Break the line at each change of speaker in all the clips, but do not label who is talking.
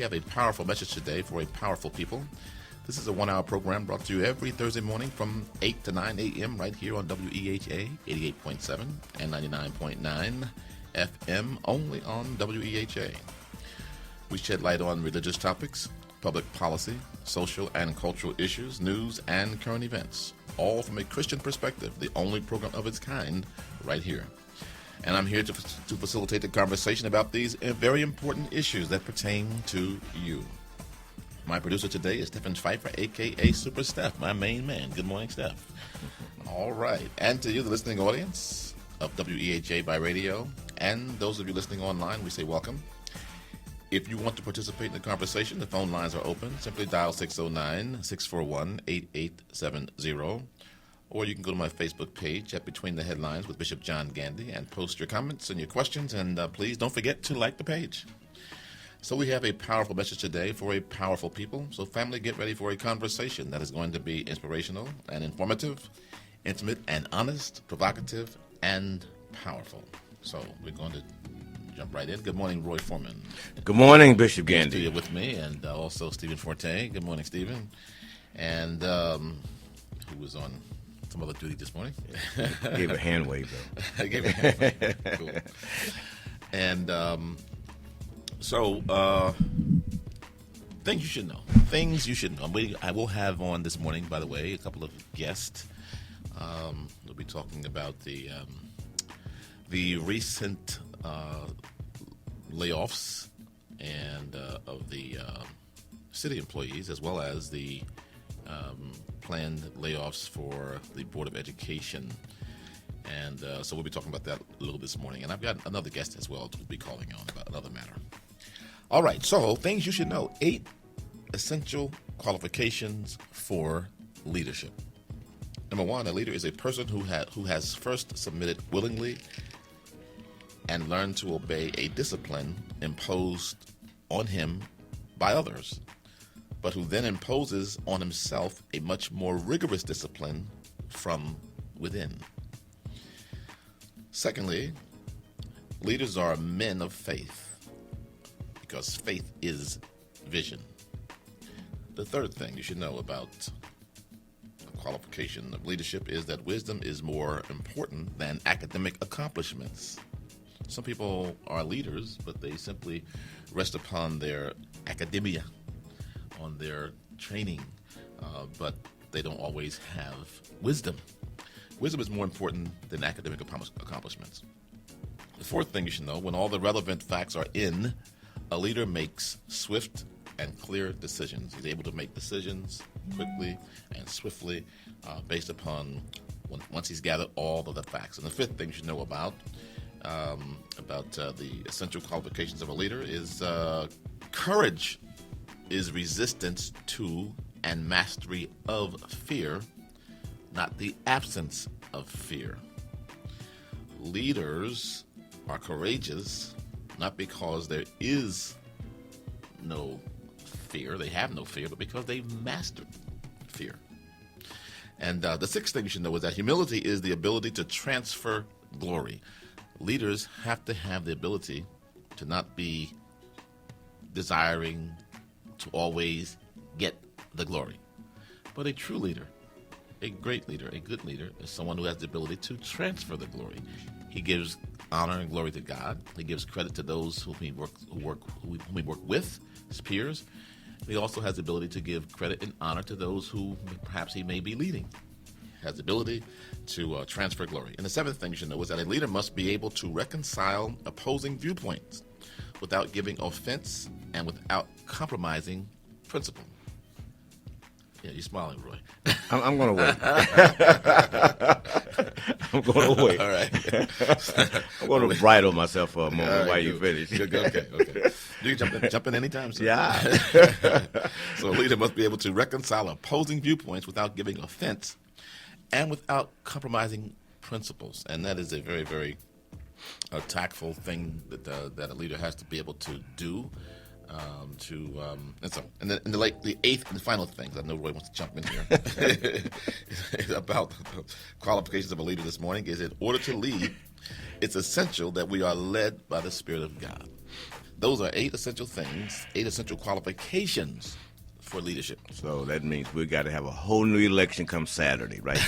have a powerful message today for a powerful people. This is a 1-hour program brought to you every Thursday morning from 8 to 9 a.m. right here on WEHA 88.7 and 99.9 FM, only on WEHA. We shed light on religious topics, public policy, social and cultural issues, news, and current events, all from a Christian perspective, the only program of its kind right here. And I'm here to facilitate the conversation about these very important issues that pertain to you. My producer today is Stephen Pfeiffer, a.k.a. Super Steph, my main man. Good morning, Steph. All right. And to you, the listening audience of WEHA by radio, and those of you listening online, we say welcome. If you want to participate in the conversation, the phone lines are open. Simply dial 609-641-8870. Or you can go to my Facebook page at Between the Headlines with Bishop John Gandy and post your comments and your questions. And please don't forget to like the page. So we have a powerful message today for a powerful people. So family, get ready for a conversation that is going to be inspirational and informative, intimate and honest, provocative and powerful. So we're going to jump right in. Good morning, Roy Foreman.
Good morning, Bishop Gandy.
Here with me, and also Stephen Forte. Good morning, Stephen. And who was on some other duty this morning?
Gave a hand wave, though.
I gave a hand wave. Cool. And so things you should know. Things you should know. I will have on this morning, by the way, a couple of guests. We'll be talking about the recent layoffs and of the city employees, as well as the planned layoffs for the Board of Education. And so we'll be talking about that a little this morning. And I've got another guest as well who'll be calling on about another matter. All right, so things you should know. 8 essential qualifications for leadership. Number 1, a leader is a person who has first submitted willingly and learned to obey a discipline imposed on him by others, but who then imposes on himself a much more rigorous discipline from within. Secondly, leaders are men of faith, because faith is vision. The third thing you should know about a qualification of leadership is that wisdom is more important than academic accomplishments. Some people are leaders, but they simply rest upon their academia, on their training, but they don't always have wisdom. Wisdom is more important than academic accomplishments. The fourth thing you should know, when all the relevant facts are in, a leader makes swift and clear decisions. He's able to make decisions quickly and swiftly based upon once he's gathered all of the facts. And the fifth thing you should know about the essential qualifications of a leader is courage is resistance to and mastery of fear, not the absence of fear. Leaders are courageous not because there is no fear, they have no fear, but because they've mastered fear. And the sixth thing you should know is that humility is the ability to transfer glory. Leaders have to have the ability to not be desiring to always get the glory. But a true leader, a great leader, a good leader is someone who has the ability to transfer the glory. He gives honor and glory to God. He gives credit to those whom he work with, his peers. He also has the ability to give credit and honor to those who perhaps he may be leading. He has the ability to transfer glory. And the seventh thing you should know is that a leader must be able to reconcile opposing viewpoints without giving offense and without compromising principle. Yeah, you're smiling, Roy.
I'm going to wait. I'm going to wait.
All right.
I'm going to bridle myself for a moment while you finish.
Okay. You can jump in anytime, sir.
Yeah.
So a leader must be able to reconcile opposing viewpoints without giving offense and without compromising principles. And that is a very, very tactful thing that a leader has to be able to do. And the eighth and final things, I know Roy wants to jump in here, about the qualifications of a leader this morning, is in order to lead, it's essential that we are led by the Spirit of God. those are 8 essential things, 8 essential qualifications for leadership.
So that means we got to have a whole new election come Saturday, right?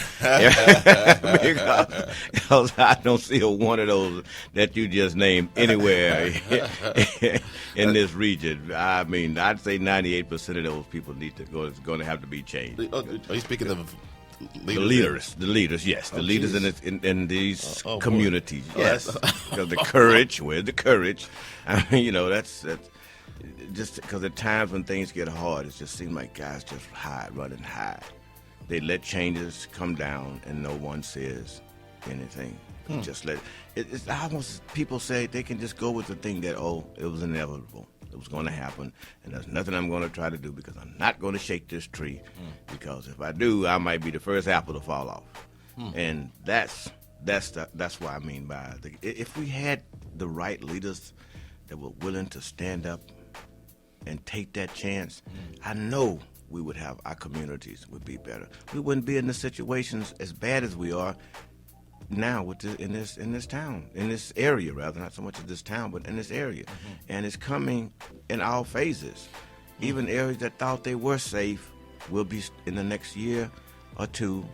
because I don't see a one of those that you just named anywhere in this region. I mean, I'd say 98% of those people need to go. It's going to have to be changed.
Are you speaking of
leaders? The leaders, yes. The leaders in these communities,
boy.
yes. Because the courage, where's the courage? I mean, that's just because at times when things get hard, it just seems like guys just run and hide. They let changes come down, and no one says anything. Just let it's almost, people say they can just go with the thing that, it was inevitable. It was going to happen, and there's nothing I'm going to try to do because I'm not going to shake this tree, because if I do, I might be the first apple to fall off. And that's what I mean by if we had the right leaders that were willing to stand up and take that chance, I know we would have, our communities would be better. We wouldn't be in the situations as bad as we are now in this town, in this area rather, not so much in this town, but in this area. And it's coming in all phases. Even areas that thought they were safe will be, in the next year or two,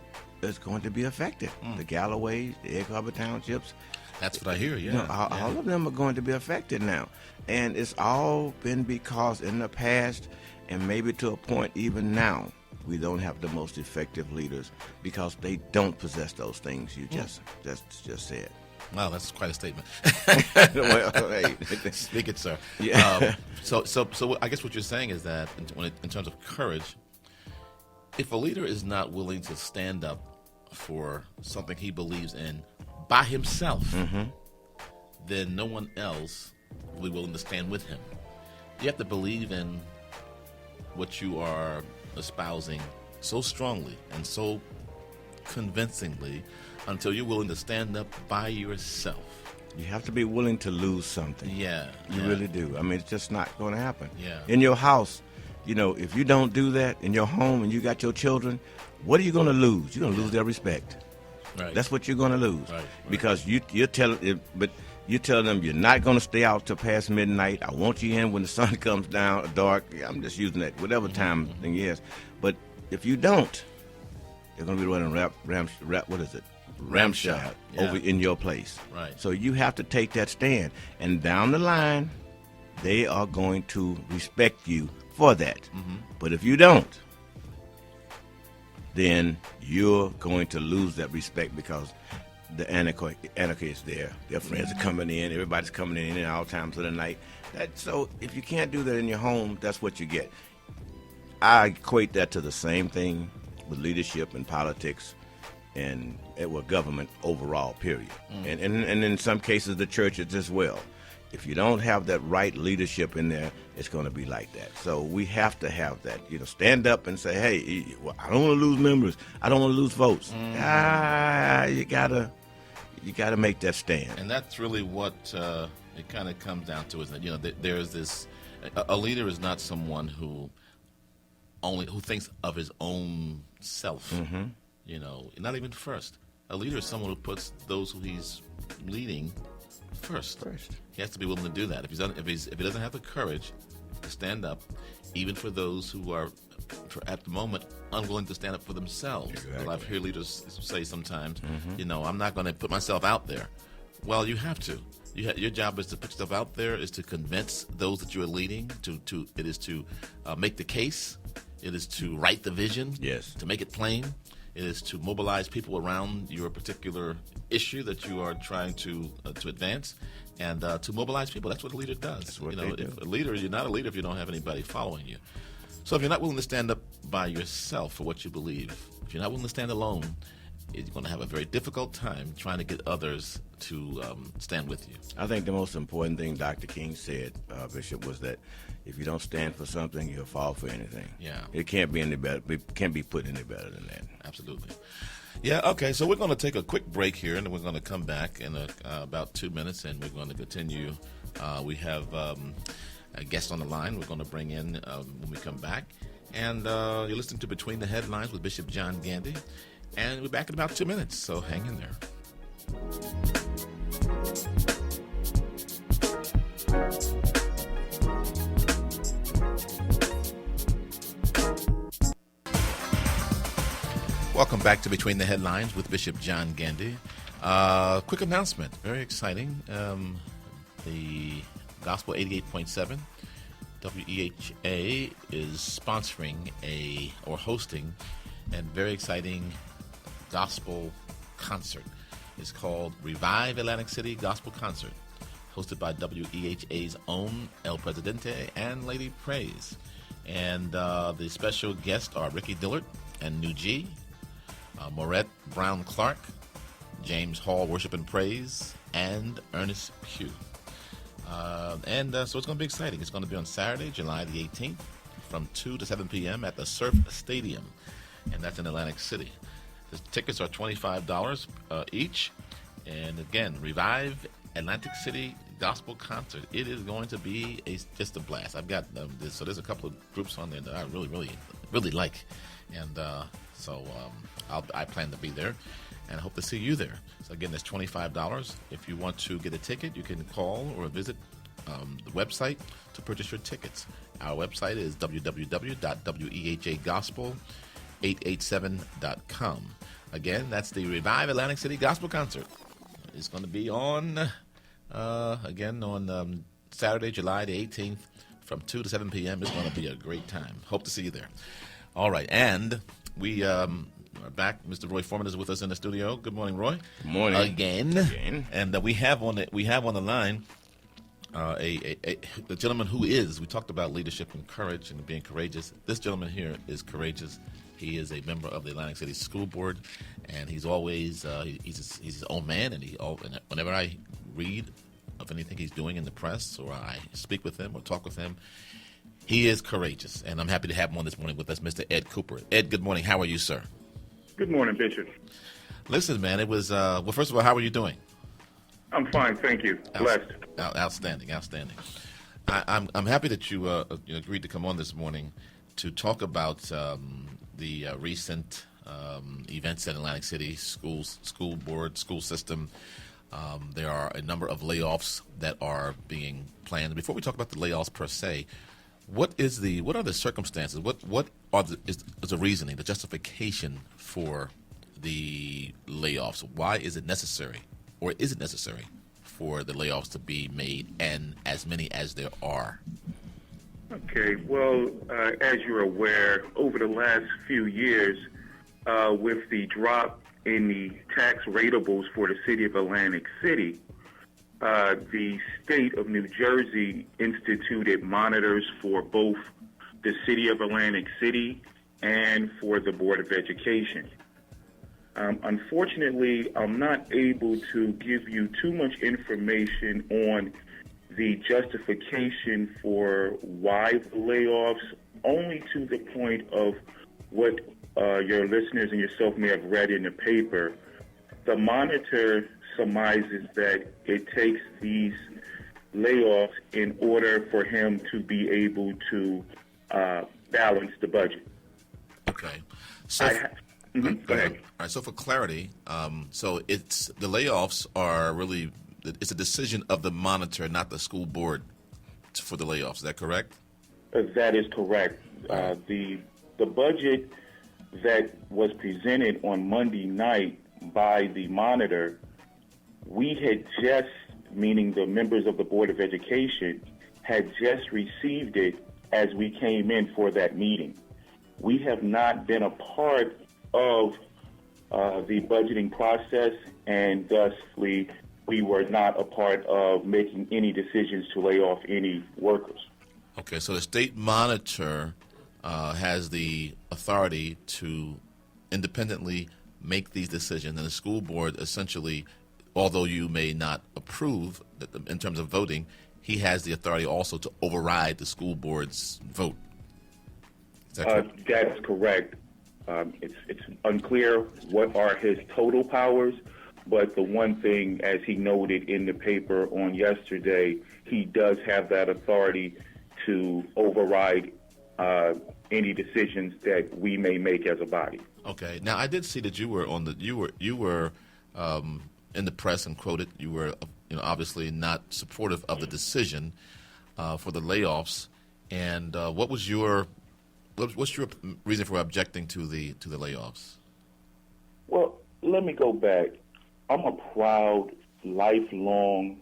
is going to be affected. The Galloways, the Egg Harbor Townships.
That's what I hear, yeah.
All of them are going to be affected now. And it's all been because in the past, and maybe to a point even now, we don't have the most effective leaders because they don't possess those things you just said.
Wow, that's quite a statement.
Well, hey.
Speak it, sir.
Yeah.
So I guess what you're saying is that in terms of courage, if a leader is not willing to stand up for something he believes in by himself, then no one else will be willing to stand with him. You have to believe in what you are espousing so strongly and so convincingly until you're willing to stand up by yourself.
You have to be willing to lose something.
Yeah.
You really do. I mean, it's just not going to happen.
Yeah.
In your house, if you don't do that in your home and you got your children, what are you going to lose? You're going to lose their respect.
Right.
That's what you're going to lose.
Right.
Because you're telling them you're not going to stay out till past midnight. I want you in when the sun comes down, dark. I'm just using that, whatever time thing is. But if you don't, they're going to be running ramshot over in your place.
Right.
So you have to take that stand. And down the line, they are going to respect you for that. But if you don't, then you're going to lose that respect because the anarchy is there. Their friends are coming in. Everybody's coming in at all times of the night. So if you can't do that in your home, that's what you get. I equate that to the same thing with leadership and politics and government overall, period. And in some cases, the churches as well. If you don't have that right leadership in there, it's going to be like that. So we have to have that. Stand up and say, hey, I don't want to lose members. I don't want to lose votes. You gotta make that stand.
And that's really what it kind of comes down to, is that there's this. A leader is not someone who thinks of his own self. Not even first. A leader is someone who puts those who he's leading first. He has to be willing to do that. If he doesn't have the courage to stand up, even for those who are, at the moment, unwilling to stand up for themselves.
Exactly.
I've heard leaders say sometimes, I'm not going to put myself out there. Well, you have to. Your job is to put yourself out there, is to convince those that you are leading. It is to make the case. It is to write the vision.
Yes.
To make it plain. It is to mobilize people around your particular issue that you are trying to advance, and to mobilize people. That's what a leader does.
That's what they do.
You're not a leader if you don't have anybody following you. So if you're not willing to stand up by yourself for what you believe, if you're not willing to stand alone, you're going to have a very difficult time trying to get others to stand with you.
I think the most important thing Dr. King said, Bishop, was that if you don't stand for something, you'll fall for anything.
Yeah.
It can't be any better. It can't be put any better than that.
Absolutely. Yeah, okay, so we're going to take a quick break here, and then we're going to come back in about 2 minutes, and we're going to continue. We have a guest on the line we're going to bring in when we come back. And you're listening to Between the Headlines with Bishop John Gandy. And we're back in about 2 minutes, so hang in there. Welcome back to Between the Headlines with Bishop John Gandy. Quick announcement, very exciting. The Gospel 88.7 WEHA is sponsoring or hosting a very exciting gospel concert. It's called Revive Atlantic City Gospel Concert, hosted by WEHA's own El Presidente and Lady Praise. And the special guests are Ricky Dillard and New G, Maurette Brown Clark, James Hall Worship and Praise, and Ernest Pugh. So it's going to be exciting. It's going to be on Saturday, July the 18th, from 2 to 7 p.m. at the Surf Stadium, and that's in Atlantic City. The tickets are $25 each. And again, Revive Atlantic City Gospel Concert. It is going to be just a blast. I've got so there's a couple of groups on there that I really like, and I plan to be there, and I hope to see you there. So again, that's $25. If you want to get a ticket, you can call or visit the website to purchase your tickets. Our website is www.wehagospel887.com. Again, that's the Revive Atlantic City Gospel Concert. It's going to be on Saturday, July the 18th, from 2 to 7 p.m. It's going to be a great time. Hope to see you there. All right, and we are back. Mr. Roy Foreman is with us in the studio. Good morning, Roy.
Good morning.
Again. And we have on the line the gentleman who is. We talked about leadership and courage and being courageous. This gentleman here is courageous. He is a member of the Atlantic City School Board, and he's always he's his own man. And whenever I read of anything he's doing in the press, or I speak with him or talk with him, he is courageous. And I'm happy to have him on this morning with us, Mr. Ed Cooper. Ed, good morning. How are you, sir?
Good morning, Bishop.
Listen, man, it was first of all, how are you doing?
I'm fine, thank you. Blessed.
Outstanding. I'm happy that you agreed to come on this morning to talk about the recent events at Atlantic City school board, school system. There are a number of layoffs that are being planned. Before we talk about the layoffs per se, what are the circumstances? What is the reasoning, the justification for the layoffs? Why is it necessary, or is it necessary for the layoffs to be made, and as many as there are?
Okay, well, as you're aware, over the last few years, with the drop in the tax ratables for the city of Atlantic City, the state of New Jersey instituted monitors for both the city of Atlantic City and for the Board of Education. Unfortunately, I'm not able to give you too much information on the justification for why the layoffs, only to the point of what your listeners and yourself may have read in the paper. The monitor surmises that it takes these layoffs in order for him to be able to balance the budget.
Okay. So
go ahead.
All right. So for clarity, so it's the layoffs are really it's a decision of the monitor, not the school board, for the layoffs. Is that correct?
That is correct. The budget that was presented on Monday night by the monitor, we had just, meaning the members of the Board of Education, had just received it as we came in for that meeting. We have not been a part of the budgeting process, and thusly we were not a part of making any decisions to lay off any workers.
Okay, so the state monitor has the authority to independently make these decisions, and the school board essentially, although you may not approve in terms of voting, he has the authority also to override the school board's vote. Is that correct?
That is correct. It's unclear what are his total powers, but the one thing, as he noted in the paper on yesterday, he does have that authority to override any decisions that we may make as a body.
Okay. Now, I did see that you were in the press and quoted. You were, obviously not supportive of the decision for the layoffs. And what's your reason for objecting to the layoffs?
let me go back. I'm a proud, lifelong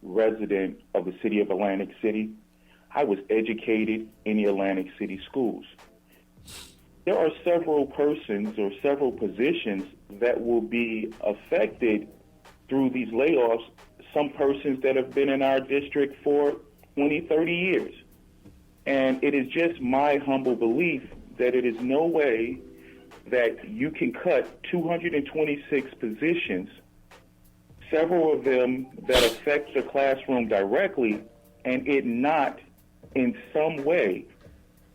resident of the city of Atlantic City. I was educated in the Atlantic City schools. There are several persons or several positions that will be affected through these layoffs, some persons that have been in our district for 20, 30 years. And it is just my humble belief that it is no way that you can cut 226 positions, several of them that affect the classroom directly, and it not in some way,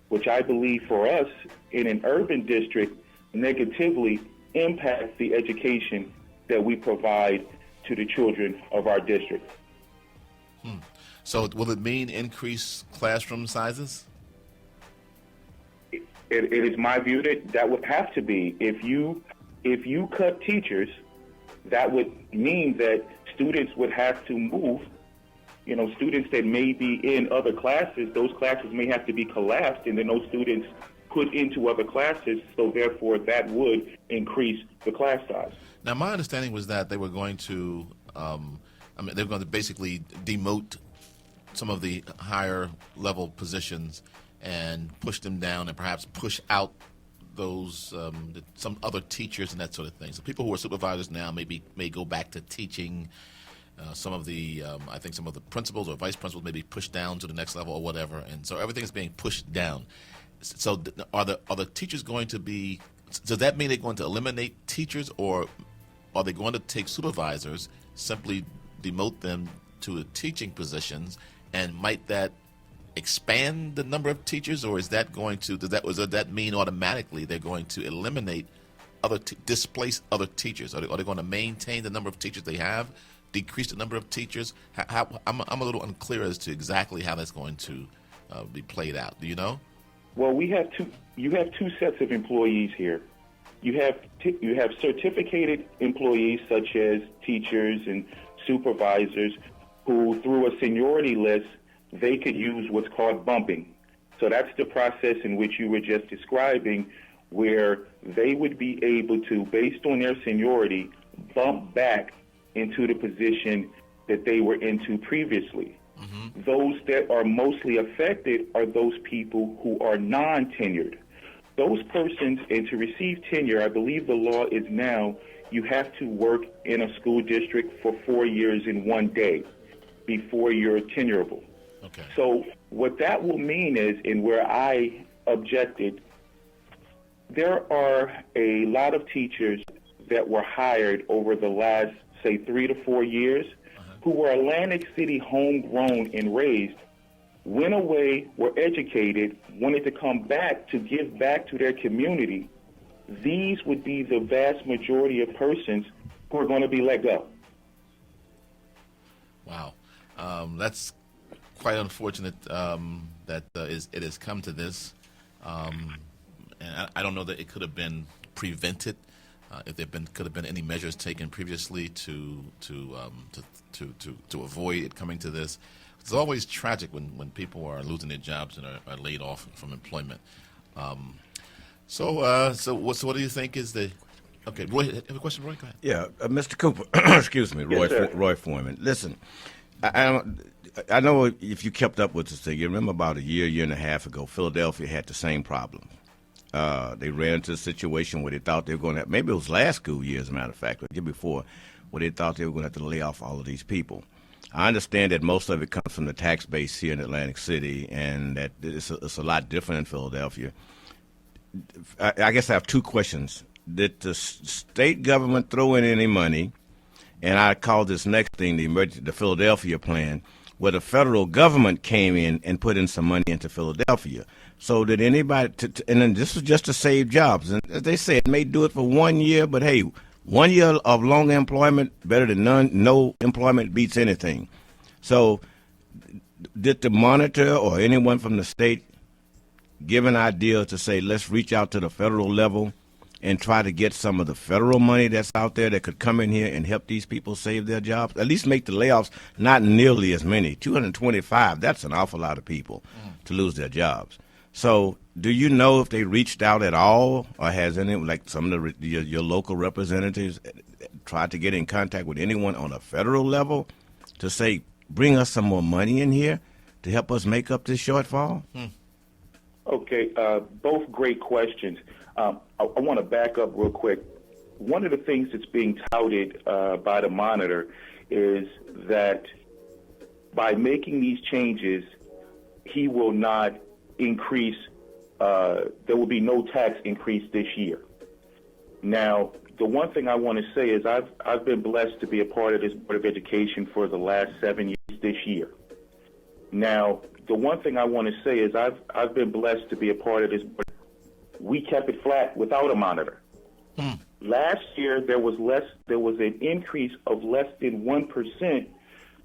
which I believe for us in an urban district, negatively impact the education that we provide to the children of our district.
So will it mean increased classroom sizes?
It is my view that would have to be. If you cut teachers, that would mean that students would have to move. You know, students that may be in other classes, those classes may have to be collapsed, and then those students put into other classes, so therefore that would increase the class size.
Now, my understanding was that they were going to, they were going to basically demote some of the higher level positions and push them down and perhaps push out those some other teachers and that sort of thing. So people who are supervisors now may go back to teaching. Some of the I think some of the principals or vice principals may be pushed down to the next level or whatever, and so everything is being pushed down. So are the teachers going to be? Does that mean they're going to eliminate teachers, or are they going to take supervisors, simply demote them to teaching positions, and might that expand the number of teachers, or is that going to does that mean automatically they're going to eliminate displace other teachers? Are they going to maintain the number of teachers they have, decrease the number of teachers? I'm a little unclear as to exactly how that's going to be played out. Do you know?
Well, you have two sets of employees here. You have certificated employees such as teachers and supervisors who, through a seniority list, they could use what's called bumping. So that's the process in which you were just describing, where they would be able to, based on their seniority, bump back into the position that they were into previously. Mm-hmm. Those that are mostly affected are those people who are non-tenured. Those persons, and to receive tenure, I believe the law is now you have to work in a school district for 4 years in 1 day before you're tenurable.
Okay.
So what that will mean is, and where I objected, there are a lot of teachers that were hired over the last, say, 3 to 4 years who were Atlantic City homegrown and raised, went away, were educated, wanted to come back to give back to their community. These would be the vast majority of persons who are going to be let go.
Wow. That's quite unfortunate that it has come to this. And I don't know that it could have been prevented. If could have been any measures taken previously to avoid it coming to this. It's always tragic when people are losing their jobs and are laid off from employment. So what do you think is the? Okay, Roy, have a question, Roy? Go ahead.
Yeah, Mr. Cooper. Excuse me, Roy.
Yes,
Roy Foreman. Listen, I know if you kept up with this thing, you remember about a year and a half ago, Philadelphia had the same problem. They ran into a situation where they thought they were going to have, maybe it was last school year, as a matter of fact, or the year before, where they thought they were going to have to lay off all of these people. I understand that most of it comes from the tax base here in Atlantic City, and that it's a lot different in Philadelphia. I guess I have two questions. Did the state government throw in any money? And I call this next thing the Philadelphia plan, where the federal government came in and put in some money into Philadelphia. So did anybody, and then this was just to save jobs. And as they say, it may do it for 1 year, but hey, 1 year of long employment better than none. No employment beats anything. So did the monitor or anyone from the state give an idea to say, let's reach out to the federal level and try to get some of the federal money that's out there that could come in here and help these people save their jobs? At least make the layoffs not nearly as many. 225, that's an awful lot of people to lose their jobs. So, do you know if they reached out at all, or has any, like some of your local representatives, tried to get in contact with anyone on a federal level to say, bring us some more money in here to help us make up this shortfall?
Okay, both great questions. I want to back up real quick. One of the things that's being touted by the Monitor is that by making these changes, he will not increase, there will be no tax increase this year. Now, the one thing I want to say is I've been blessed to be a part of this Board of Education for the last 7 years this year. Now, the one thing I want to say is I've been blessed to be a part of this board. We kept it flat without a monitor. Last year there was an increase of less than 1%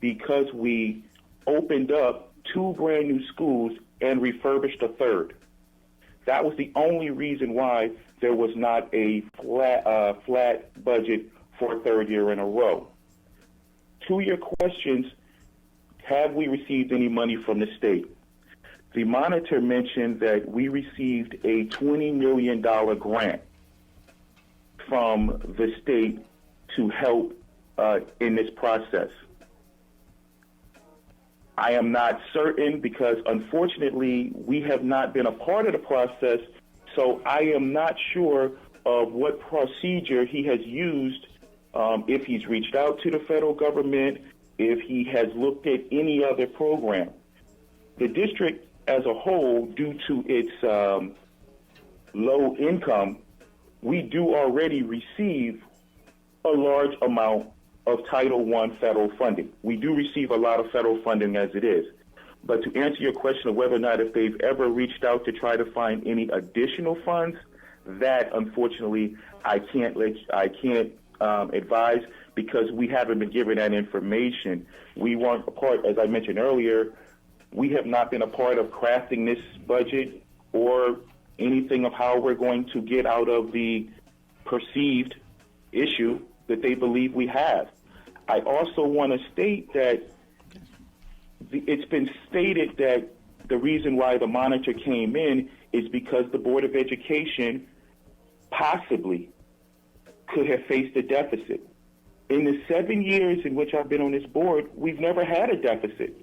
because we opened up 2 brand new schools and refurbished a third. That was the only reason why there was not a flat budget for a third year in a row. To your questions, have we received any money from the state? The Monitor mentioned that we received a $20 million grant from the state to help in this process. I am not certain because, unfortunately, we have not been a part of the process, so I am not sure of what procedure he has used, if he's reached out to the federal government, if he has looked at any other program. The district as a whole, due to its low income, we do already receive a large amount of Title I federal funding. We do receive a lot of federal funding as it is. But to answer your question of whether or not if they've ever reached out to try to find any additional funds, that unfortunately I can't advise because we haven't been given that information. We weren't a part, as I mentioned earlier, we have not been a part of crafting this budget or anything of how we're going to get out of the perceived issue that they believe we have. I also want to state that it's been stated that the reason why the Monitor came in is because the Board of Education possibly could have faced a deficit. In the 7 years in which I've been on this board, we've never had a deficit.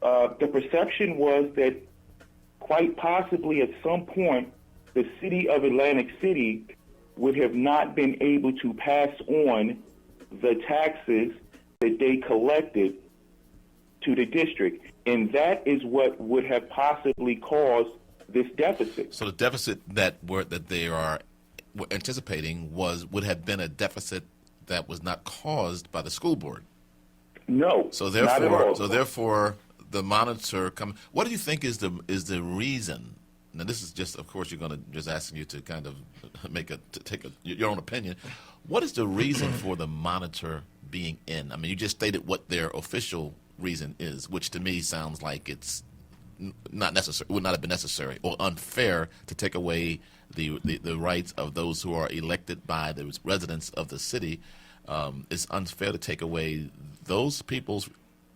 The perception was that quite possibly at some point, the city of Atlantic City would have not been able to pass on the taxes that they collected to the district. And that is what would have possibly caused this deficit.
So the deficit that they were anticipating would have been a deficit that was not caused by the school board.
No,
So
not at all.
therefore, the Monitor what do you think is the reason? Now, this is just, of course, just asking you to kind of take your own opinion. What is the reason for the Monitor being in? I mean, you just stated what their official reason is, which to me sounds like it's not necessary, would not have been necessary or unfair to take away the rights of those who are elected by the residents of the city. It's unfair to take away those people's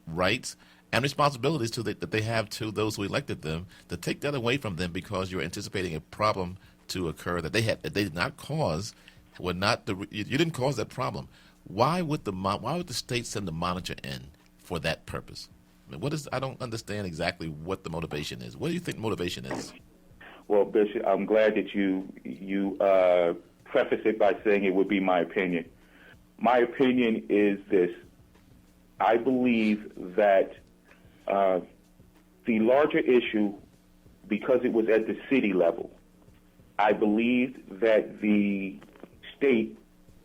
rights and responsibilities that they have to those who elected them, to take that away from them because you're anticipating a problem to occur that they did not cause. You didn't cause that problem. Why would the state send the Monitor in for that purpose? I mean, I don't understand exactly what the motivation is. What do you think motivation is?
Well, Bishop, I'm glad that you preface it by saying it would be my opinion. My opinion is this. I believe that the larger issue, because it was at the city level, I believe that the state,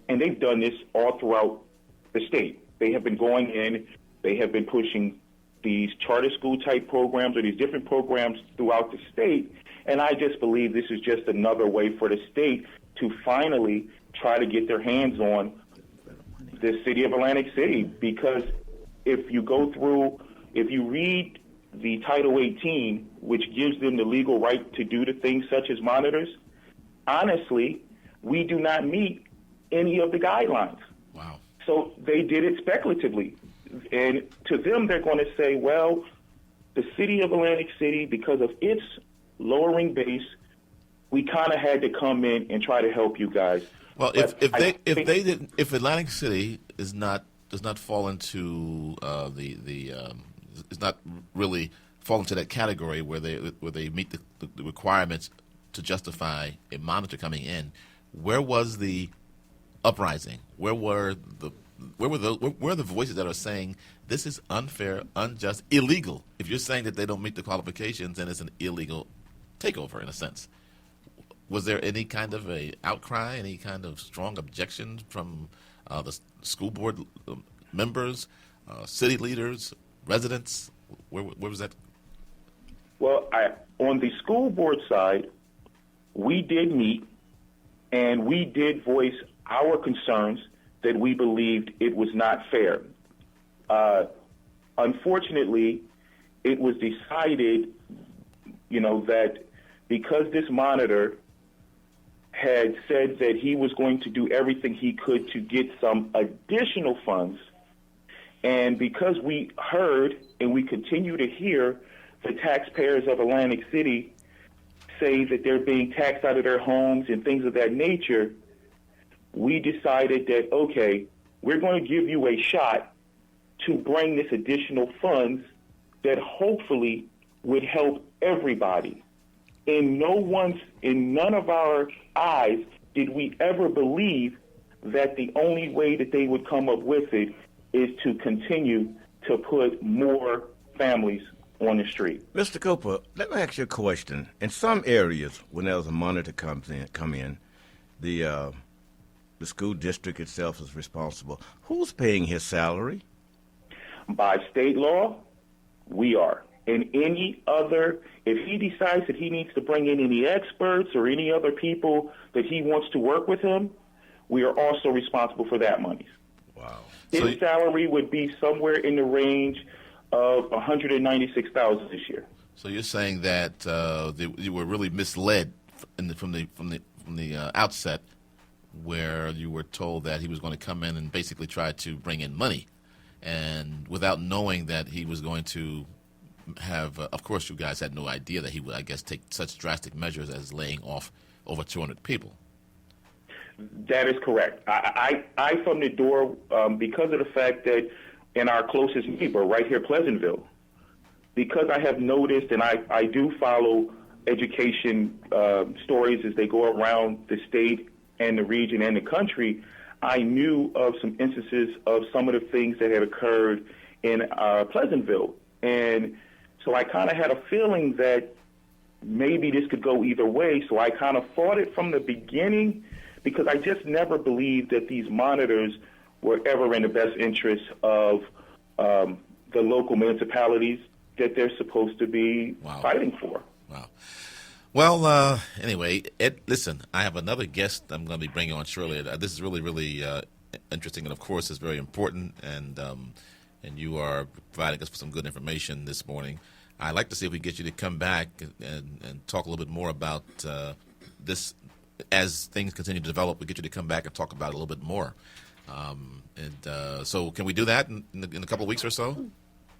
and they've done this all throughout the state, they have been going in, they have been pushing these charter school type programs or these different programs throughout the state, and I just believe this is just another way for the state to finally try to get their hands on the city of Atlantic City. Because if you read the Title 18, which gives them the legal right to do the things such as monitors, honestly, we do not meet any of the guidelines.
Wow.
So they did it speculatively. And to them, they're going to say, well, the city of Atlantic City, because of its lowering base, we kind of had to come in and try to help you guys.
Well,
But
if Atlantic City does not fall into is not really fall into that category where they meet the requirements to justify a monitor coming in, where was the uprising? Where were the voices that are saying this is unfair, unjust, illegal? If you're saying that they don't meet the qualifications, then it's an illegal takeover in a sense. Was there any kind of a outcry, any kind of strong objection from the school board members, city leaders, residents? Where was that?
Well, on the school board side, we did meet, and we did voice our concerns that we believed it was not fair. Unfortunately, it was decided, that because this monitor had said that he was going to do everything he could to get some additional funds, and because we heard and we continue to hear the taxpayers of Atlantic City say that they're being taxed out of their homes and things of that nature, we decided that, okay, we're going to give you a shot to bring this additional funds that hopefully would help everybody. In none of our eyes did we ever believe that the only way that they would come up with it is to continue to put more families on the street.
Mr. Cooper, let me ask you a question. In some areas, when there's a monitor come in, the school district itself is responsible. Who's paying his salary?
By state law, we are. And if he decides that he needs to bring in any experts or any other people that he wants to work with him, we are also responsible for that money.
Wow.
His salary would be somewhere in the range of $196,000 this year.
So you're saying that you were really misled from the outset, where you were told that he was going to come in and basically try to bring in money, and without knowing that he was going to have, of course, you guys had no idea that he would, I guess, take such drastic measures as laying off over 200 people.
That is correct. I from the door, because of the fact that in our closest neighbor, right here, Pleasantville, because I have noticed, and I do follow education stories as they go around the state and the region and the country, I knew of some instances of some of the things that had occurred in Pleasantville. And so I kind of had a feeling that maybe this could go either way. So I kind of fought it from the beginning, because I just never believed that these monitors were ever in the best interest of the local municipalities that they're supposed to be fighting for.
Wow. Well, anyway, Ed, listen, I have another guest I'm going to be bringing on shortly. This is really, really interesting, and of course, it's very important, and you are providing us with some good information this morning. I'd like to see if we get you to come back and talk a little bit more about this. As things continue to develop, we get you to come back and talk about it a little bit more. So can we do that in a couple of weeks or so?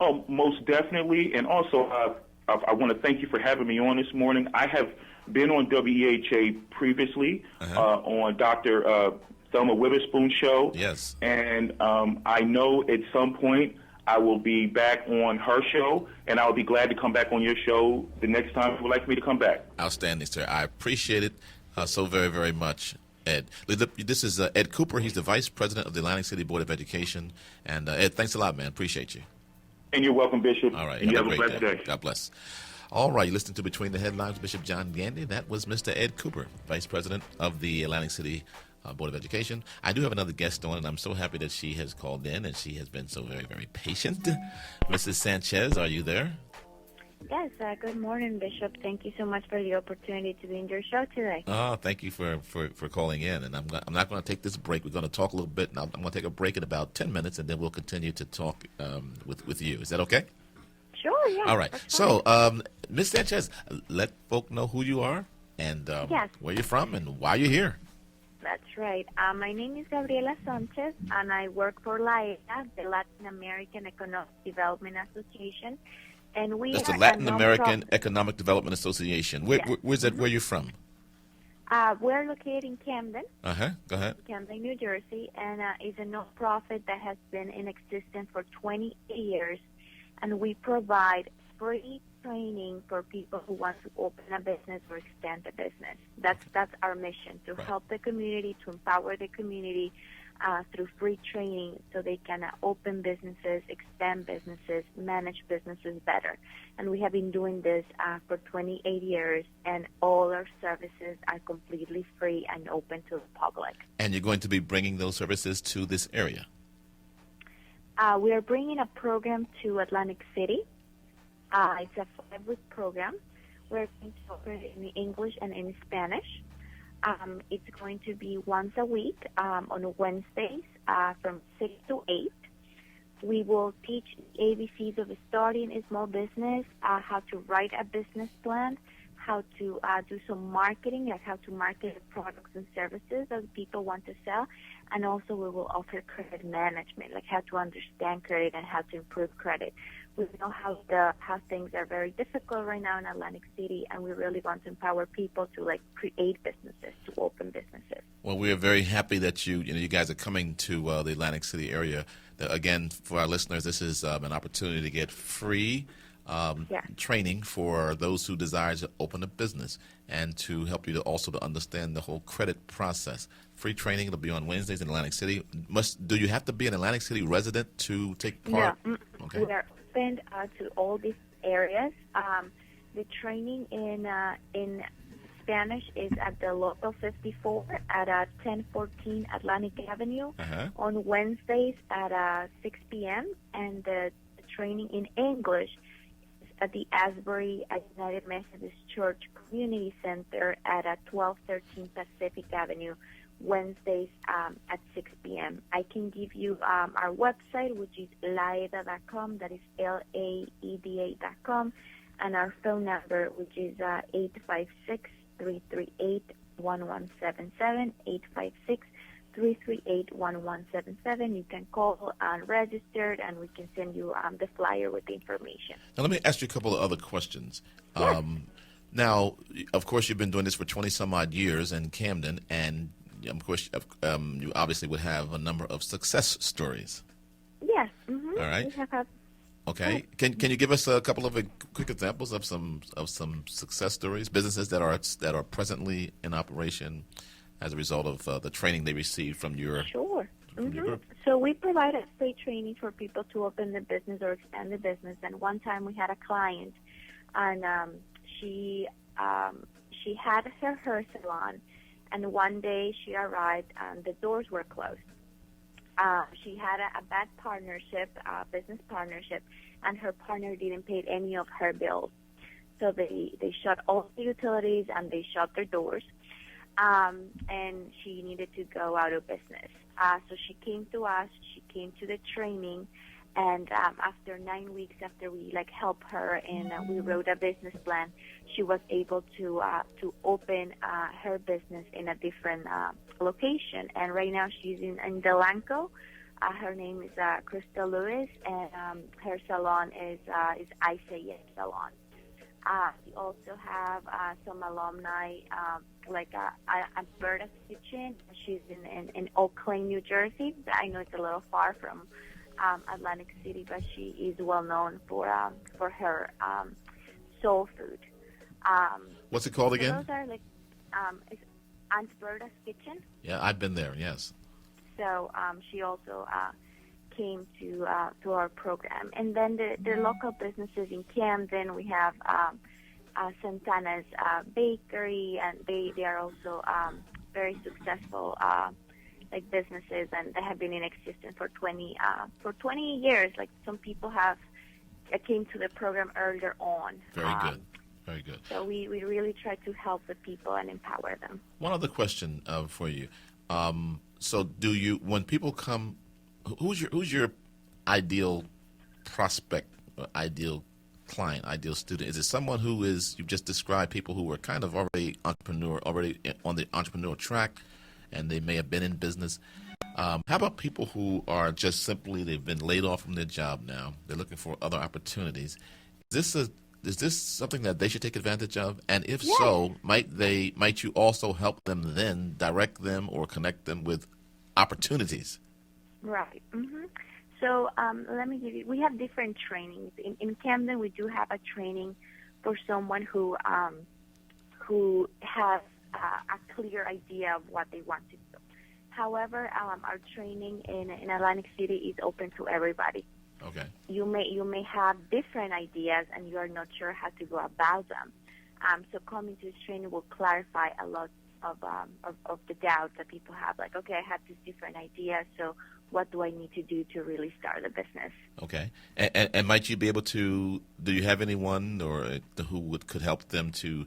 Oh, most definitely. And also, I want to thank you for having me on this morning. I have been on WEHA previously on Dr. Thelma Witherspoon's show.
Yes.
And I know at some point I will be back on her show, and I'll be glad to come back on your show the next time you would like me to come back.
Outstanding, sir. I appreciate it so very, very much, Ed. This is Ed Cooper. He's the Vice President of the Atlantic City Board of Education. And, Ed, thanks a lot, man. Appreciate you.
And you're welcome, Bishop.
All right.
And you have
a
a blessed day.
God bless. All right. You're listening to Between the Headlines, Bishop John Gandy. That was Mr. Ed Cooper, Vice President of the Atlantic City Board of Education. I do have another guest on, and I'm so happy that she has called in, and she has been so very, very patient. Mrs. Sanchez, are you there?
Yes, good morning, Bishop. Thank you so much for the opportunity to be in your show today.
Oh, thank you for calling in. And I'm not going to take this break. We're going to talk a little bit, and I'm going to take a break in about 10 minutes, and then we'll continue to talk with you. Is that okay?
Sure, yeah.
All right. So, Ms. Sanchez, let folk know who you are and where you're from and why you're here.
That's right. My name is Gabriela Sanchez, and I work for LAEA, the Latin American Economic Development Association. And we
That's the
are
Latin
a
American
nonprofit.
Economic Development Association.
Yes.
Where's that? Where you from?
We're located in Camden,
Go ahead.
Camden, New Jersey, and is a nonprofit that has been in existence for 20 years, and we provide free training for people who want to open a business or expand a business. That's our mission, to
Right.
help the community, to empower the community through free training so they can open businesses, expand businesses, manage businesses better. And we have been doing this for 28 years, and all our services are completely free and open to the public.
And you're going to be bringing those services to this area.
We are bringing a program to Atlantic City. It's a 5-week program. We're going to offer it in English and in Spanish. It's going to be once a week on Wednesdays from 6 to 8. We will teach the ABCs of starting a small business, how to write a business plan, how to do some marketing, like how to market the products and services that people want to sell. And also we will offer credit management, like how to understand credit and how to improve credit. We know how things are very difficult right now in Atlantic City, and we really want to empower people to create businesses, to open businesses.
Well, we are very happy that you guys are coming to the Atlantic City area. Again, for our listeners, this is an opportunity to get free training for those who desire to open a business, and to help you to understand the whole credit process. Free training. It'll be on Wednesdays in Atlantic City. Do you have to be an Atlantic City resident to take part?
No,
Okay.
we are open to all these areas. The training in Spanish is at the Local 54 at 1014 Atlantic Avenue on Wednesdays at 6 p.m. And the training in English is at the Asbury United Methodist Church Community Center at 1213 Pacific Avenue, Wednesdays at 6 p.m. I can give you our website, which is laeda.com, that is laeda.com, and our phone number, which is 856-338-1177, 856-338-1177. You can call and register, and we can send you the flyer with the information.
Now, let me ask you a couple of other questions.
Yes.
Now, of course, you've been doing this for 20-some-odd years in Camden, and of course, you obviously would have a number of success stories.
Yes. Mm-hmm.
All right.
We have had.
Okay. Can you give us a couple of quick examples of some success stories, businesses that are presently in operation as a result of the training they received from your
Sure.
from your group?
So we provide a free training for people to open the business or expand the business. And one time we had a client, and she had her hair salon, and one day she arrived and the doors were closed. She had a bad partnership, business partnership, and her partner didn't pay any of her bills. So they shut all the utilities and they shut their doors, and she needed to go out of business. So she came to us, she came to the training, and after 9 weeks, after we helped her and we wrote a business plan, she was able to open her business in a different location. And right now she's in Delanco. Her name is Krista Lewis, and her salon is Isaiah Salon. We also have some alumni, Alberta's Kitchen. She's in Oak Lane, New Jersey. I know it's a little far from Atlantic City, but she is well known for her soul food.
What's it called
So
again?
those are it's Alberta's Kitchen.
Yeah, I've been there. Yes.
So she also came to our program. And then the local businesses in Camden, we have Santana's Bakery, and they are also very successful businesses, and they have been in existence for 20 years. Some people came to the program earlier on.
Very good. Very good.
So we really try to help the people and empower them.
One other question for you. So when people come, who's your ideal prospect, ideal client, ideal student? Is it someone who you've just described, people who are kind of already on the entrepreneurial track, and they may have been in business? How about people who are just simply, they've been laid off from their job now, they're looking for other opportunities, this a is this something that they should take advantage of? And if
Yes.
so, might you also help them then direct them or connect them with opportunities?
Right. So let me give you. We have different trainings in Camden. We do have a training for someone who has a clear idea of what they want to do. However, our training in Atlantic City is open to everybody.
Okay.
You may have different ideas and you are not sure how to go about them. So coming to this training will clarify a lot of the doubts that people have. Like, okay, I have these different ideas, so what do I need to do to really start a business?
Okay. And might you be able to? Do you have anyone or who could help them to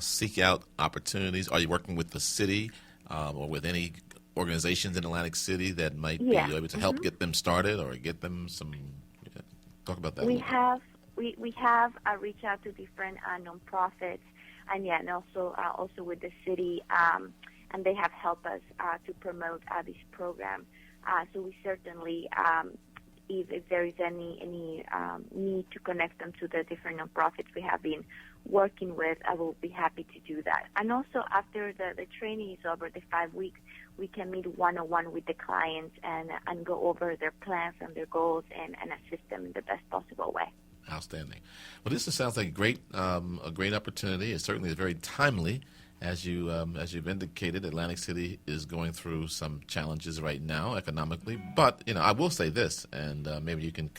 seek out opportunities? Are you working with the city or with any organizations in Atlantic City that might be able to help get them started or get them some? Talk about that.
We have reached out to different nonprofits, and also with the city, and they have helped us to promote this program. So we certainly, if there is any need to connect them to the different nonprofits we have been working with, I will be happy to do that. And also after the training is over, the 5 weeks, we can meet one-on-one with the clients and go over their plans and their goals and assist them in the best possible way.
Outstanding. Well, this sounds like a great opportunity. It certainly is very timely. As you've indicated, Atlantic City is going through some challenges right now economically. But I will say this, and maybe you can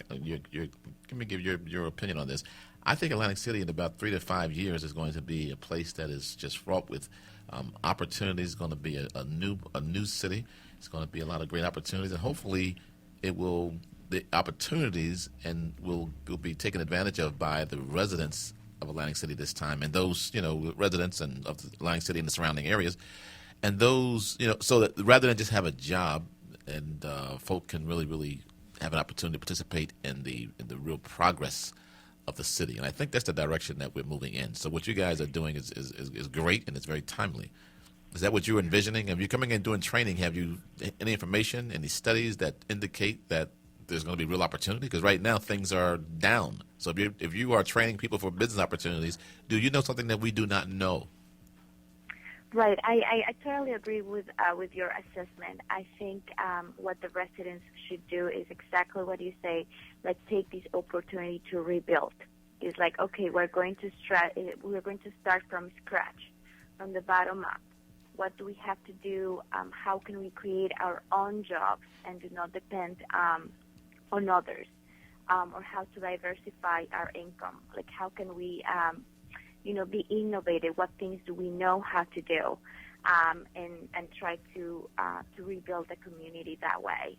give your opinion on this. I think Atlantic City in about 3 to 5 years is going to be a place that is just fraught with opportunities. It's going to be a new city. It's going to be a lot of great opportunities, and hopefully, the opportunities will be taken advantage of by the residents of Atlantic City this time, and those residents and of Atlantic City and the surrounding areas, and those so that rather than just have a job, and folk can really have an opportunity to participate in the real progress of the city. And I think that's the direction that we're moving in. So what you guys are doing is great, and it's very timely. Is that what you're envisioning? If you're coming in doing training, have you any information, any studies that indicate that there's going to be real opportunity? Because right now things are down. So if you are training people for business opportunities, do you know something that we do not know?
Right. I totally agree with your assessment. I think what the residents should do is exactly what you say. Let's take this opportunity to rebuild. It's like, okay, we're going to start from scratch, from the bottom up. What do we have to do? How can we create our own jobs and do not depend on others? Or how to diversify our income? Like, how can we be innovative? What things do we know how to do, and try to rebuild the community that way?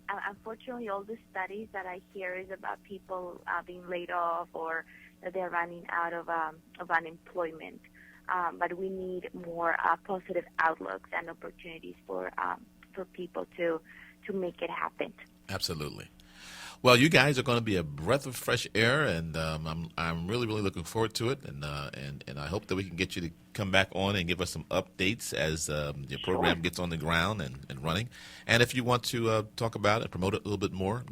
Unfortunately, all the studies that I hear is about people being laid off or that they're running out of unemployment. But we need more positive outlooks and opportunities for people to make it happen.
Absolutely. Well, you guys are going to be a breath of fresh air, and I'm really looking forward to it, and I hope that we can get you to come back on and give us some updates as your program gets on the ground and running. And if you want to talk about it, promote it a little bit more,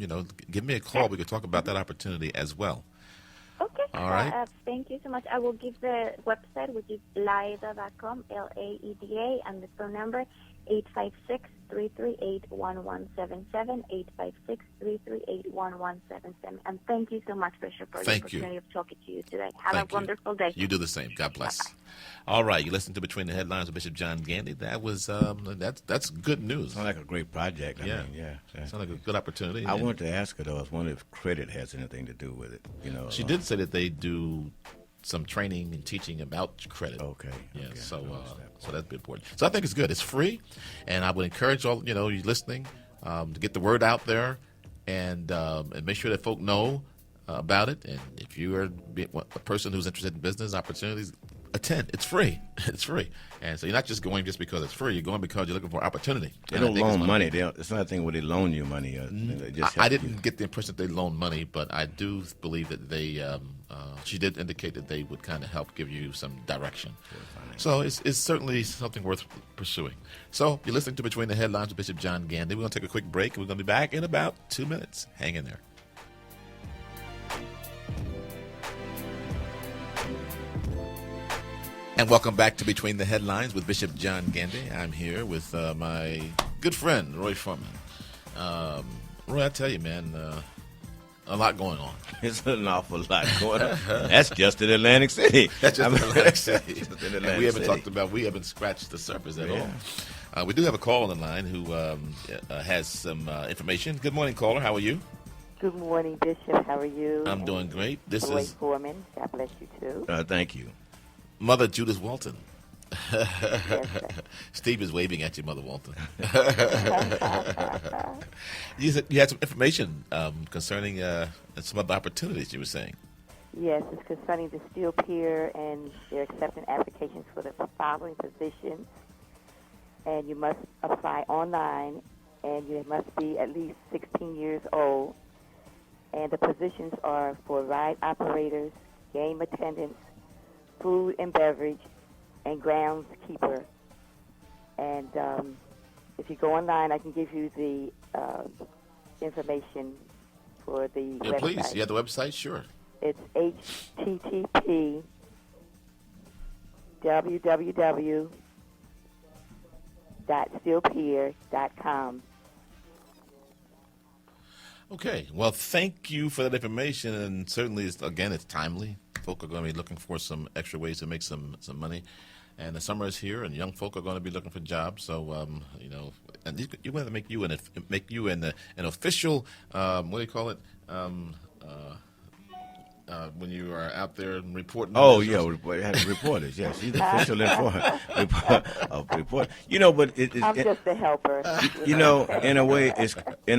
give me a call.
Yes.
We could talk about that opportunity as well.
Okay.
All right.
Thank you so much. I will give the website, which is laeda.com, LAEDA, and the phone number 856-338-1177, 856-338-1177. And thank you so much, Bishop, for the opportunity of talking to you today. Have a wonderful day.
You do the same. God bless.
Bye-bye.
All right, you listened to Between the Headlines with Bishop John Gandy. That was that's good news.
Sounds like a great project. I mean,
Sounds like a good opportunity.
I wanted to ask her though. I was wondering if credit has anything to do with it.
She did say that they do some training and teaching about credit.
Okay.
Yeah.
Okay.
So that's important. So I think it's good. It's free, and I would encourage all you listening to get the word out there, and make sure that folk know about it. And if you are a person who's interested in business opportunities, attend. It's free. It's free. And so you're not just going just because it's free. You're going because you're looking for opportunity.
They don't loan money. It's not a thing where they loan you money.
I didn't get the impression that they loan money, but I do believe that they. She did indicate that they would kind of help give you some direction. So it's certainly something worth pursuing. So you're listening to Between the Headlines with Bishop John Gandy. We're going to take a quick break, and we're going to be back in about 2 minutes. Hang in there. And welcome back to Between the Headlines with Bishop John Gandy. I'm here with my good friend, Roy Foreman. Roy, I tell you, man, a lot going on.
It's an awful lot going on. That's just in Atlantic City.
That's just Atlantic City.
Just in
And
Atlantic
we haven't
City.
talked about, we haven't scratched the surface at
Yeah.
all. We do have a caller on the line who has some information. Good morning, caller. How are you?
Good morning, Bishop. How are you?
I'm doing great. This
Roy
is
Foreman. God bless you, too.
Thank you.
Mother Judith Walton.
Yes, sir.
Steve is waving at you, Mother Walton. You had some information concerning some of the opportunities you were saying.
Yes, it's concerning the Steel Pier, and they're accepting applications for the following positions. And you must apply online, and you must be at least 16 years old. And the positions are for ride operators, game attendants, food and beverage, and groundskeeper. And if you go online, I can give you the information for the
Yeah,
website.
please. You have the website? Sure.
It's http www.steelpier.com.
Okay. Well, thank you for that information, and certainly, it's timely. Folk are going to be looking for some extra ways to make some money, and the summer is here, and young folk are going to be looking for jobs. So, and you want to make you an official. What do you call it? When you are out there and reporting.
Oh,
business.
yeah, reporters. Yes, he's the official report. But
I'm just a helper.
in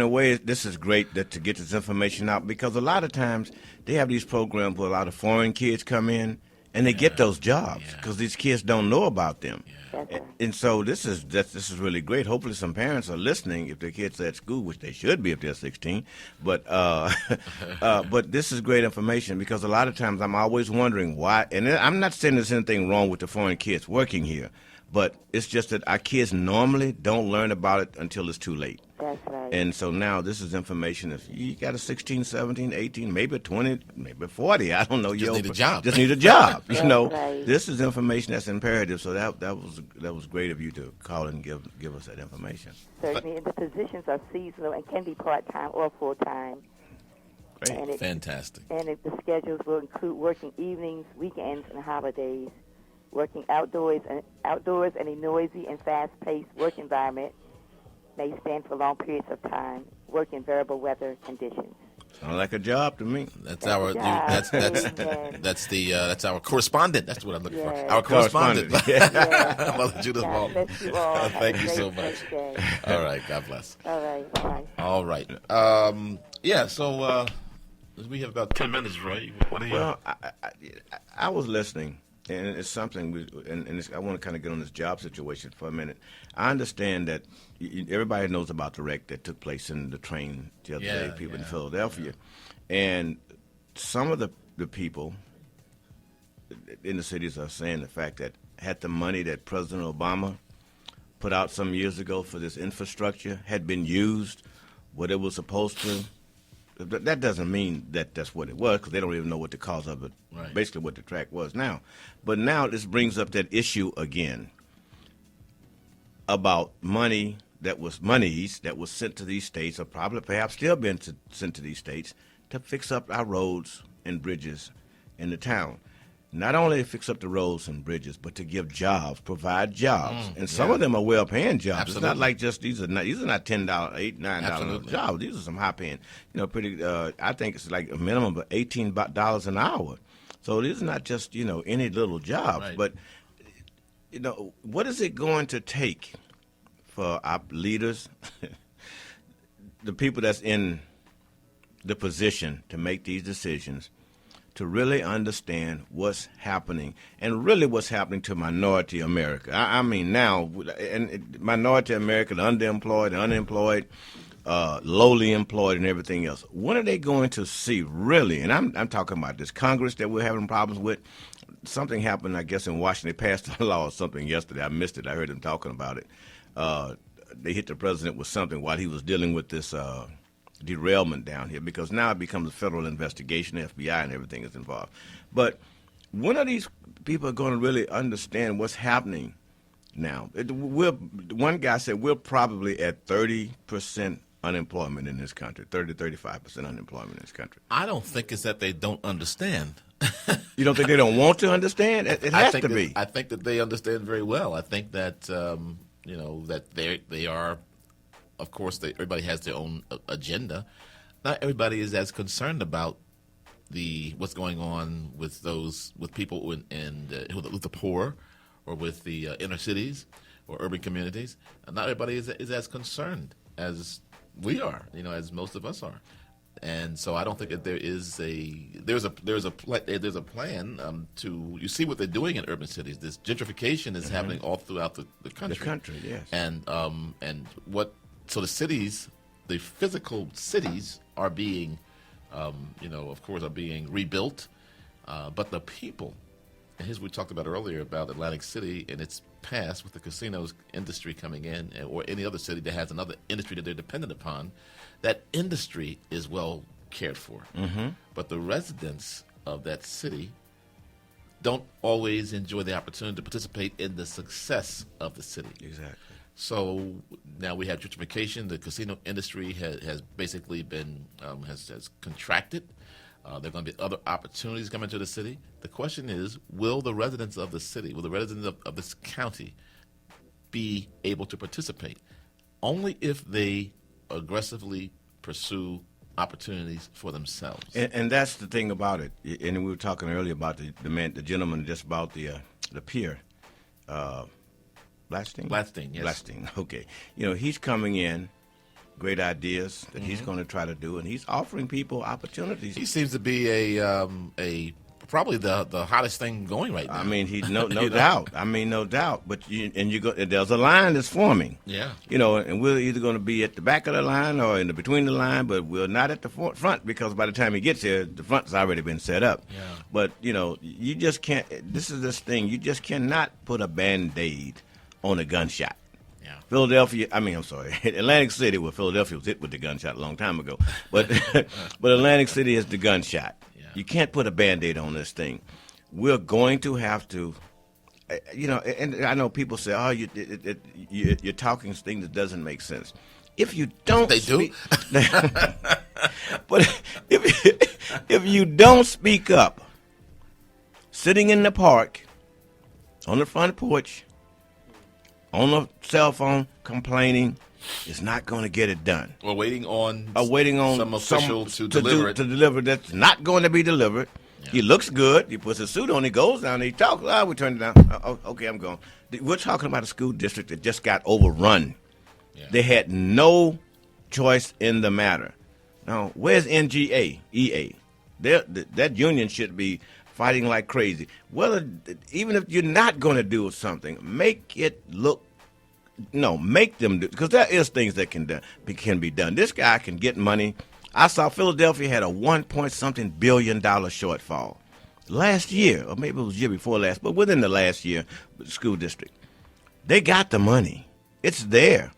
a way, this is great to get this information out, because a lot of times they have these programs where a lot of foreign kids come in and they get those jobs because these kids don't know about them.
That's right.
And so this is really great. Hopefully some parents are listening if their kids are at school, which they should be if they're 16. But but this is great information, because a lot of times I'm always wondering why. And I'm not saying there's anything wrong with the foreign kids working here, but it's just that our kids normally don't learn about it until it's too late.
That's right.
And so now this is information. If you got a 16, 17, 18, maybe 20, maybe 40, I don't know.
Just need a job.
Just need a job.
That's right.
This is information that's imperative. So that was great of you to call and give us that information.
Certainly, and the positions are seasonal and can be part-time or full-time.
Great.
And
Fantastic.
the schedules will include working evenings, weekends, and holidays, working outdoors in a noisy and fast-paced work environment, may stand for long periods of time, work in variable weather conditions.
Sounds like a job to me.
That's
That's
our
a job. Amen.
that's our correspondent. That's what I'm looking for.
Yes.
Our correspondent.
Correspondent.
Mother Judith
God
Walton.
bless you all. Have
Thank
a
you
great,
so much.
great day.
All right. God bless.
All right. Bye.
All right. So we have about 10 minutes, Roy. What do you?
Well, I was listening, and it's something, I want to kind of get on this job situation for a minute. I understand that everybody knows about the wreck that took place in the train the other day, people in Philadelphia. And some of the people in the cities are saying the fact that had the money that President Obama put out some years ago for this infrastructure had been used what it was supposed to, that doesn't mean that that's what it was, because they don't even know what the cause of it, basically what the track was now. But now this brings up that issue again about monies that was sent to these states, or probably perhaps still been sent to these states, to fix up our roads and bridges in the town. Not only to fix up the roads and bridges, but to give jobs, provide jobs, and some of them are well-paying jobs.
Absolutely.
It's not like just these are not $10, $8, $9 jobs. These are some high-paying, pretty. I think it's like a minimum of $18 an hour. So these are not just any little jobs,
Right.
but what is it going to take for our leaders, the people that's in the position to make these decisions, to really understand what's happening, and really what's happening to minority America. I mean now, and minority America, the underemployed, the unemployed, lowly employed, and everything else. When are they going to see really, and I'm talking about this Congress that we're having problems with. Something happened, I guess, in Washington. They passed a law or something yesterday. I missed it. I heard them talking about it. They hit the president with something while he was dealing with this derailment down here, because now it becomes a federal investigation, FBI and everything is involved. But when are these people going to really understand what's happening now? One guy said we're probably at 30% unemployment in this country, 30 to 35% unemployment in this country.
I don't think it's that they don't understand.
You don't think they don't want to understand? It has to be.
I think that they understand very well. I think that that they are, of course, everybody has their own agenda. Not everybody is as concerned about what's going on with people with the poor, or with the inner cities or urban communities. Not everybody is as concerned as we are, as most of us are. And so I don't think that there's a plan to, you see what they're doing in urban cities. This gentrification is happening all throughout the country.
The country, yes.
So the cities, the physical cities are being, of course, are being rebuilt, but the people, and here's what we talked about earlier about Atlantic City and its past with the casinos industry coming in, or any other city that has another industry that they're dependent upon. That industry is well cared for. Mm-hmm. But the residents of that city don't always enjoy the opportunity to participate in the success of the city.
Exactly.
So now we have gentrification. The casino industry has basically been has contracted. There are going to be other opportunities coming to the city. The question is, will the residents of the city, will the residents of this county be able to participate? Only if they aggressively pursue opportunities for themselves.
And that's the thing about it. And we were talking earlier about the gentleman just about the pier. Blatstein?
Blatstein, yes.
Blatstein, okay. He's coming in, great ideas that he's going to try to do, and he's offering people opportunities.
He seems to be probably the hottest thing going right now.
I mean, he no doubt. I mean, no doubt. But there's a line that's forming.
Yeah.
And we're either going to be at the back of the line or between the line, but we're not at the front, because by the time he gets here, the front's already been set up.
Yeah.
But you just can't. This is this thing. You just cannot put a Band-Aid on a gunshot.
Yeah.
Atlantic City, where Philadelphia was hit with the gunshot a long time ago. But Atlantic City is the gunshot.
Yeah.
You can't put a Band-Aid on this thing. We're going to have to, and I know people say, oh, you're talking things that doesn't make sense. If you don't
do.
But if you don't speak up, sitting in the park, on the front porch, on the cell phone, complaining, is not going to get it done.
Or waiting on
some
official to deliver it.
To deliver that's not going to be delivered. Yeah. He looks good. He puts a suit on. He goes down. He talks. We turn it down. Okay, I'm going. We're talking about a school district that just got overrun. Yeah. They had no choice in the matter. Now, where's NGA, EA? That union should be fighting like crazy. Well, even if you're not going to do something, make them do, because there is things that can be done. This guy can get money. I saw Philadelphia had a $1.something billion shortfall last year, or maybe it was the year before last, but within the last year, the school district. They got the money. It's there.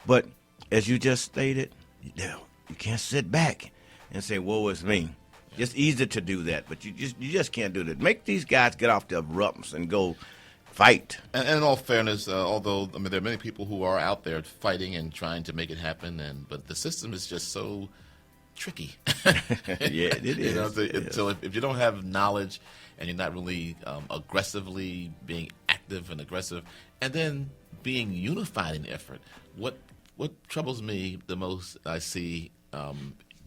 But as you just stated, you can't sit back and say, woe is me. It's easy to do that, but you just can't do that. Make these guys get off their rumps and go fight.
And in all fairness, although there are many people who are out there fighting and trying to make it happen, but the system is just so tricky.
Yeah, it is.
So if you don't have knowledge and you're not really aggressively being active and aggressive, and then being unified in effort, what troubles me the most, I see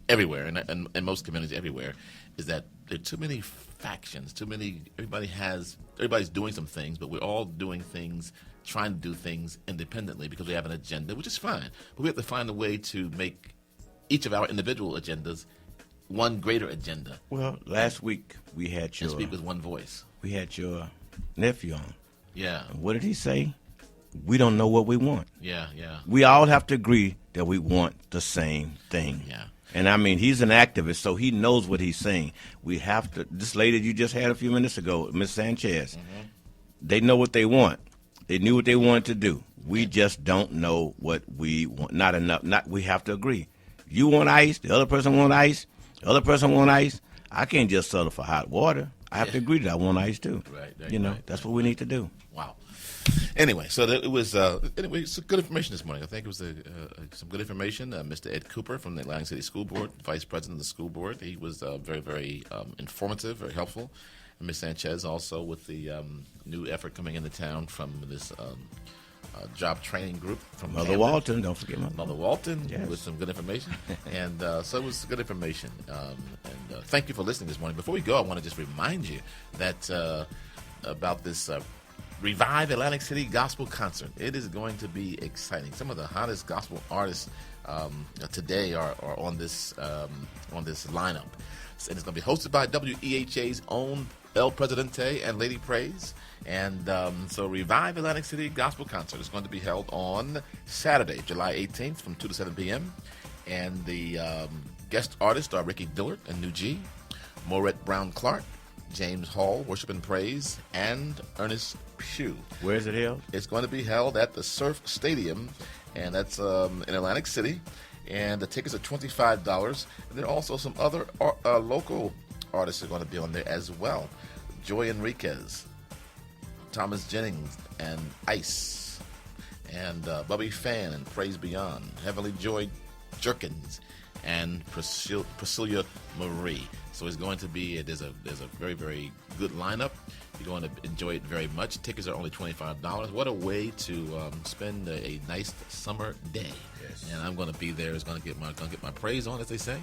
everywhere, and in most communities everywhere, is that there are too many factions, everybody's doing some things, but we're all doing things, trying to do things independently because we have an agenda, which is fine. But we have to find a way to make each of our individual agendas one greater agenda.
Well, last week we had
and speak with one voice.
We had your nephew on.
Yeah.
And what did he say? We don't know what we want.
Yeah.
We all have to agree that we want the same thing.
Yeah.
And I mean, he's an activist, so he knows what he's saying. We have to. This lady you just had a few minutes ago, Ms. Sanchez, they know what they want. They knew what they wanted to do. We just don't know what we want. Not enough. We have to agree. You want ice. The other person want ice. The other person want ice. I can't just settle for hot water. I have to agree to that. I want ice too.
Right.
That's what we need to do.
Wow. Anyway, so it was it's good information this morning. I think it was some good information. Mr. Ed Cooper from the Atlantic City School Board, Vice President of the school board. He was very, very informative, very helpful. And Ms. Sanchez also with the new effort coming into town from this job training group from
Mother
Hampton.
Walton, don't forget
Mother Walton
Yes.
with some good information. And so it was good information. And thank you for listening this morning. Before we go, I want to just remind you that about this Revive Atlantic City Gospel Concert. It is going to be exciting. Some of the hottest gospel artists today are on this lineup. And it's going to be hosted by WEHA's own El Presidente and Lady Praise. And so Revive Atlantic City Gospel Concert is going to be held on Saturday, July 18th from 2 to 7 p.m. And the guest artists are Ricky Dillard and New G, Maurette Brown Clark, James Hall, Worship and Praise, and Ernest Pugh.
Where is it held?
It's going to be held at the Surf Stadium, and that's in Atlantic City. And the tickets are $25. And there are also some other local artists are going to be on there as well. Joy Enriquez, Thomas Jennings, and Ice, and Bubby Fan and Praise Beyond, Heavenly Joy Jerkins, and Priscilla Marie. So it's going to be there's a very, very good lineup. You're going to enjoy it very much. Tickets are only $25. What a way to spend a nice summer day. Yes. And I'm going to be there. It's going to get my praise on, as they say.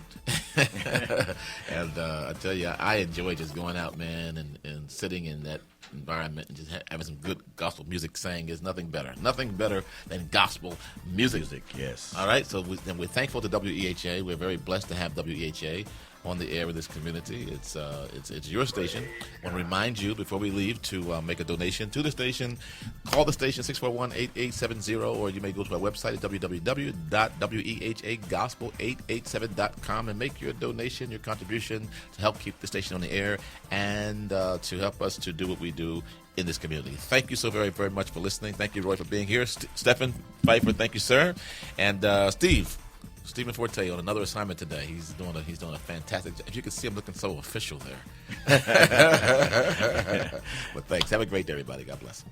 And I tell you, I enjoy just going out, man, and sitting in that environment and just having some good gospel music sang is nothing better. Nothing better than gospel music.
Yes.
All right. So we're thankful to WEHA. We're very blessed to have WEHA on the air with this community. It's your station. I want to remind you before we leave to make a donation to the station. Call the station 641-8870, or you may go to our website at www.wehagospel887.com and make your donation, your contribution to help keep the station on the air and to help us to do what we do in this community. Thank you so very, very much for listening. Thank you, Roy, for being here. Stephen Pfeiffer, thank you, sir. And Stephen Forte on another assignment today. He's doing a fantastic job. If you can see him looking so official there. But thanks. Have a great day, everybody. God bless.